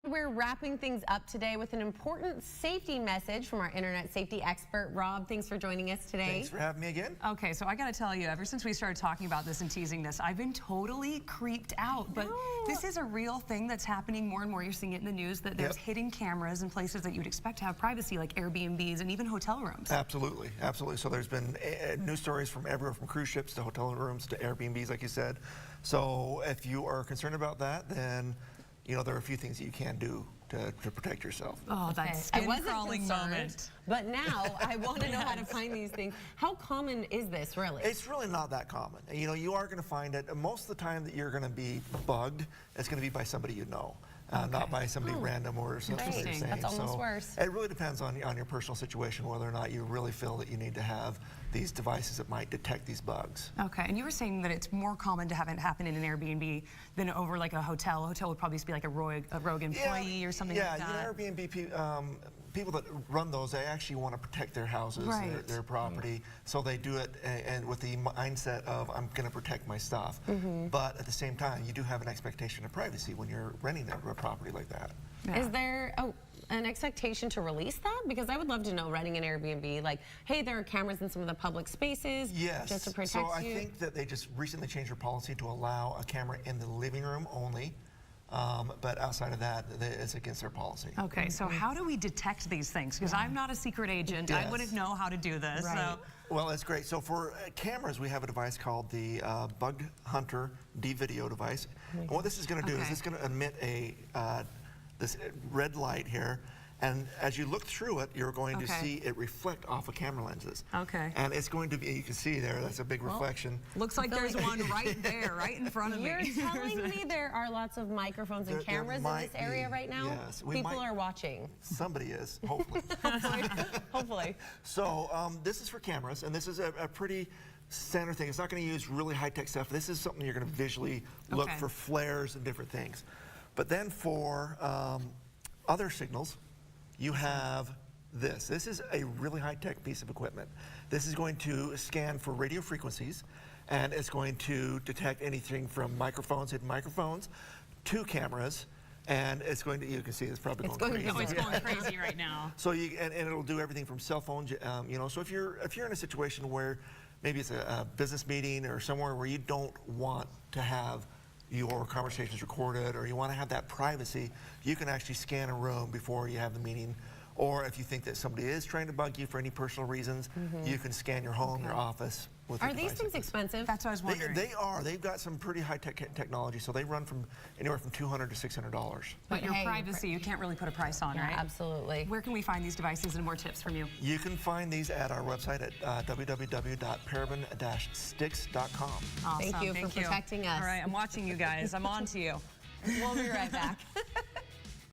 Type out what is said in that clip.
We're wrapping things up today with an important safety message from our internet safety expert, Rob. Thanks for joining us today. Thanks for having me again. Okay, so I gotta tell you, ever since we started talking about this and teasing this, I've been totally creeped out. But this is a real thing that's happening more and more. You're seeing it in the news that there's hidden cameras in places that you'd expect to have privacy, like Airbnbs and even hotel rooms. Absolutely, absolutely. So there's been news stories from everywhere from cruise ships to hotel rooms to Airbnbs, like you said. So if you are concerned about that, then you know there are a few things that you can do to protect yourself. Oh, that skin-crawling moment. But now I want to know how to find these things. How common is this, really? It's really not that common. You know, you are going to find it. Most of the time that you're going to be bugged, it's going to be by somebody you know. Not by somebody random or something like you're saying. That's almost worse. It really depends on your personal situation, whether or not you really feel that you need to have these devices that might detect these bugs. Okay, and you were saying that it's more common to have it happen in an Airbnb than over like a hotel. A hotel would probably just be like a rogue employee or something like that. Yeah, Airbnb people that run those, they actually want to protect their houses, their property, so they do it and with the mindset of I'm going to protect my stuff. But at the same time, you do have an expectation of privacy when you're renting a property like that. Is there an expectation to release that? Because I would love to know, renting an Airbnb, like, hey, there are cameras in some of the public spaces just to protect you. So I think that they just recently changed their policy to allow a camera in the living room only. But outside of that, it's against their policy. Okay, so how do we detect these things? Because I'm not a secret agent. I wouldn't know how to do this. So. Well, that's great. So for cameras, we have a device called the Bughunter Dvideo device. And what this is going to do is it's going to emit this red light here. And as you look through it, you're going to see it reflect off of camera lenses. Okay. And it's going to be, you can see there, that's a big reflection. Looks like there's one right there, right in front of me. You're telling me there are lots of microphones and cameras in this area right now? Yes. People are watching. Somebody is, hopefully. Hopefully. So this is for cameras, and this is a pretty standard thing. It's not going to use really high-tech stuff. This is something you're going to visually look for flares and different things. But then for other signals, you have this. This is a really high-tech piece of equipment. This is going to scan for radio frequencies, and it's going to detect anything from microphones, hidden microphones, to cameras, and it's going to, you can see it's probably going crazy. It's going crazy right now. So and it'll do everything from cell phones, you know, so if you're in a situation where maybe it's a business meeting or somewhere where you don't want to have your conversations recorded, or you want to have that privacy, you can actually scan a room before you have the meeting. Or if you think that somebody is trying to bug you for any personal reasons, you can scan your home, your office. Are these things expensive? That's what I was wondering. They are. They've got some pretty high-tech technology, so they run from anywhere from $200 to $600. But your privacy, you can't really put a price on, right? Absolutely. Where can we find these devices and more tips from you? You can find these at our website at www.paraben-sticks.com. Awesome. Thank you for protecting us. All right, I'm watching you guys. I'm on to you. We'll be right back.